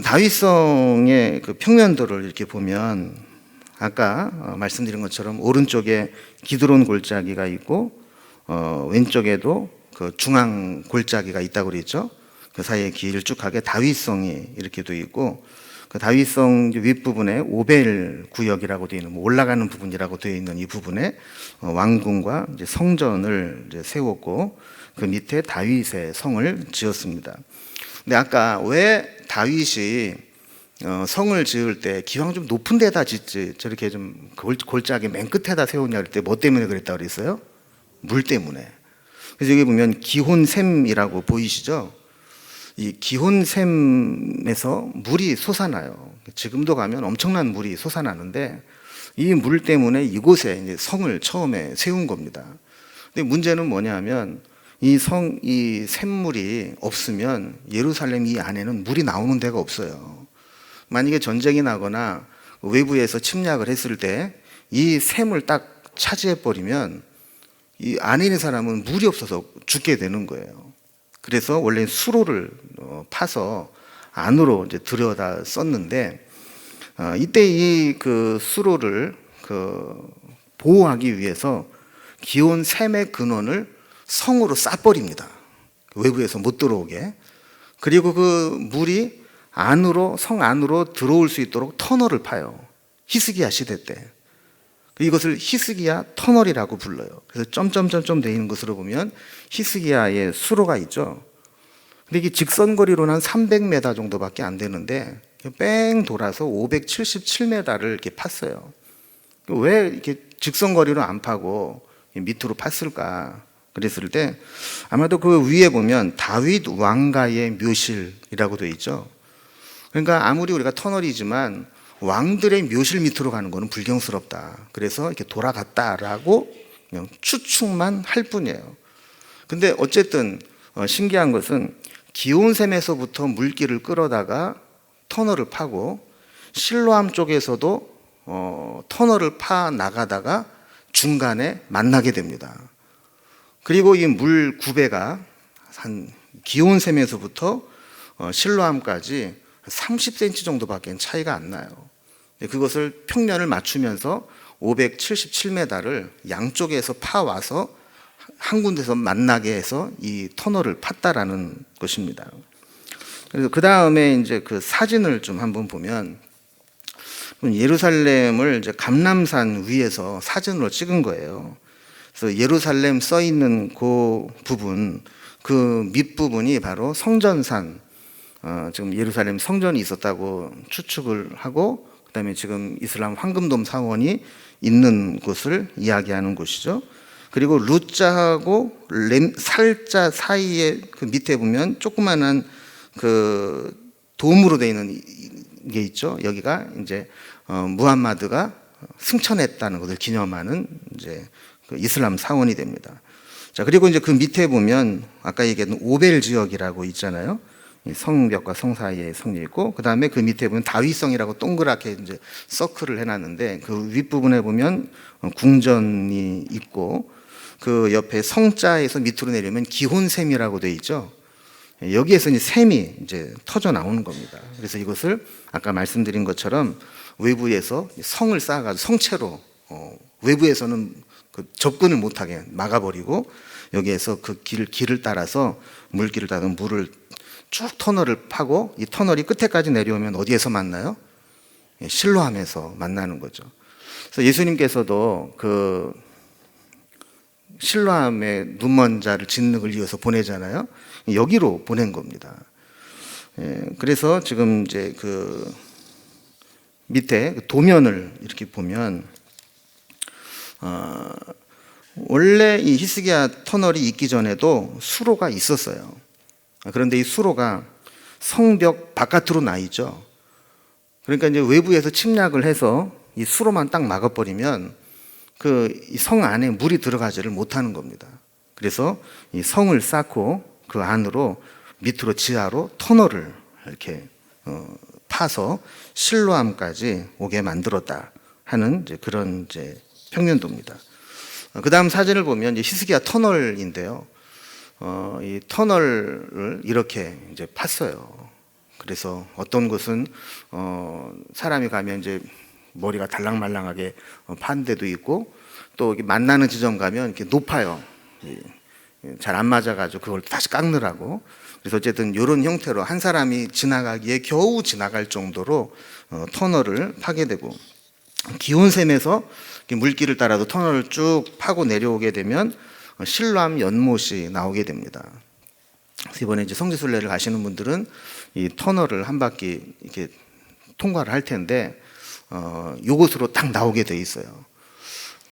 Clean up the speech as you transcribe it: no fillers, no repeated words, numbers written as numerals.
다윗성의 그 평면도를 이렇게 보면 아까 말씀드린 것처럼 오른쪽에 기드론 골짜기가 있고 왼쪽에도 그 중앙 골짜기가 있다고 그랬죠. 그 사이에 길쭉하게 다윗성이 이렇게 돼 있고 그 다윗성 윗부분에 오벨 구역이라고 되어 있는 올라가는 부분이라고 되어 있는 이 부분에 왕궁과 이제 성전을 이제 세웠고 그 밑에 다윗의 성을 지었습니다. 근데 아까 왜 다윗이 성을 지을 때 기왕 좀 높은 데다 짓지 저렇게 좀 골짜기 맨 끝에다 세우냐 할 때 뭐 때문에 그랬다고 그랬어요? 물 때문에. 그래서 여기 보면 기혼샘이라고 보이시죠? 이 기혼샘에서 물이 솟아나요. 지금도 가면 엄청난 물이 솟아나는데 이 물 때문에 이곳에 이제 성을 처음에 세운 겁니다. 근데 문제는 뭐냐면 이 샘물이 없으면 예루살렘 이 안에는 물이 나오는 데가 없어요. 만약에 전쟁이 나거나 외부에서 침략을 했을 때 이 샘을 딱 차지해 버리면 이 안에 있는 사람은 물이 없어서 죽게 되는 거예요. 그래서 원래 수로를 파서 안으로 이제 들여다 썼는데 이때 이 그 수로를 보호하기 위해서 기온 샘의 근원을 성으로 싸버립니다. 외부에서 못 들어오게. 그리고 그 물이 성 안으로 들어올 수 있도록 터널을 파요. 히스기야 시대 때. 이것을 히스기야 터널이라고 불러요. 그래서 점점점점 되어 있는 것으로 보면 히스기야의 수로가 있죠. 근데 이게 직선거리로는 한 300m 정도밖에 안 되는데 뺑 돌아서 577m를 이렇게 팠어요. 왜 이렇게 직선거리로 안 파고 밑으로 팠을까? 그랬을 때 아마도 그 위에 보면 다윗 왕가의 묘실이라고 되어 있죠. 그러니까 아무리 우리가 터널이지만 왕들의 묘실 밑으로 가는 것은 불경스럽다. 그래서 이렇게 돌아갔다라고 그냥 추측만 할 뿐이에요. 근데 어쨌든 신기한 것은 기온샘에서부터 물길을 끌어다가 터널을 파고 실로암 쪽에서도 터널을 파 나가다가 중간에 만나게 됩니다. 그리고 이 물 구배가 한 기온샘에서부터 실로암까지 30cm 정도밖에 차이가 안 나요. 그것을 평면을 맞추면서 577m를 양쪽에서 파와서 한 군데서 만나게 해서 이 터널을 팠다라는 것입니다. 그래서 그 다음에 이제 그 사진을 좀 한번 보면 예루살렘을 이제 감람산 위에서 사진으로 찍은 거예요. 그래서 예루살렘 써 있는 그 부분, 그 밑부분이 바로 성전산, 지금 예루살렘 성전이 있었다고 추측을 하고, 그 다음에 지금 이슬람 황금돔 사원이 있는 곳을 이야기하는 곳이죠. 그리고 루자하고 살자 사이에 그 밑에 보면 조그만한 그 돔으로 되어 있는 게 있죠. 여기가 이제 무함마드가 승천했다는 것을 기념하는 이제 그 이슬람 사원이 됩니다. 자, 그리고 이제 그 밑에 보면 아까 얘기했던 오벨 지역이라고 있잖아요. 성벽과 성 사이에 성이 있고, 그 다음에 그 밑에 보면 다윗성이라고 동그랗게 이제 서클을 해놨는데 그 윗부분에 보면 궁전이 있고, 그 옆에 성자에서 밑으로 내리면 기혼샘이라고 되어 있죠. 여기에서 이제 샘이 이제 터져 나오는 겁니다. 그래서 이것을 아까 말씀드린 것처럼 외부에서 성을 쌓아가지고 성체로 외부에서는 그 접근을 못하게 막아버리고 여기에서 그 길을 따라서 물길을 따라 물을 쭉 터널을 파고 이 터널이 끝에까지 내려오면 어디에서 만나요? 실로암에서 만나는 거죠. 그래서 예수님께서도 그 실로암에 눈먼 자를 짓는 걸 이어서 보내잖아요. 여기로 보낸 겁니다. 그래서 지금 이제 그 밑에 도면을 이렇게 보면 원래 이 히스기야 터널이 있기 전에도 수로가 있었어요. 그런데 이 수로가 성벽 바깥으로 나 있죠. 그러니까 이제 외부에서 침략을 해서 이 수로만 딱 막아버리면 그 성 안에 물이 들어가지를 못하는 겁니다. 그래서 이 성을 쌓고 그 안으로 밑으로 지하로 터널을 이렇게 파서 실로암까지 오게 만들었다 하는 이제 그런 이제 평면도입니다. 그 다음 사진을 보면 이제 히스기야 터널인데요. 이 터널을 이렇게 이제 팠어요. 그래서 어떤 곳은 사람이 가면 이제 머리가 달랑말랑하게 판 데도 있고, 또 만나는 지점 가면 이렇게 높아요. 잘 안 맞아가지고 그걸 다시 깎느라고. 그래서 어쨌든 이런 형태로 한 사람이 지나가기에 겨우 지나갈 정도로 터널을 파게 되고, 기온샘에서 물길을 따라서 터널을 쭉 파고 내려오게 되면 실람 연못이 나오게 됩니다. 그래서 이번에 이제 성지순례를 가시는 분들은 이 터널을 한 바퀴 이렇게 통과를 할 텐데, 요것으로 딱 나오게 돼 있어요.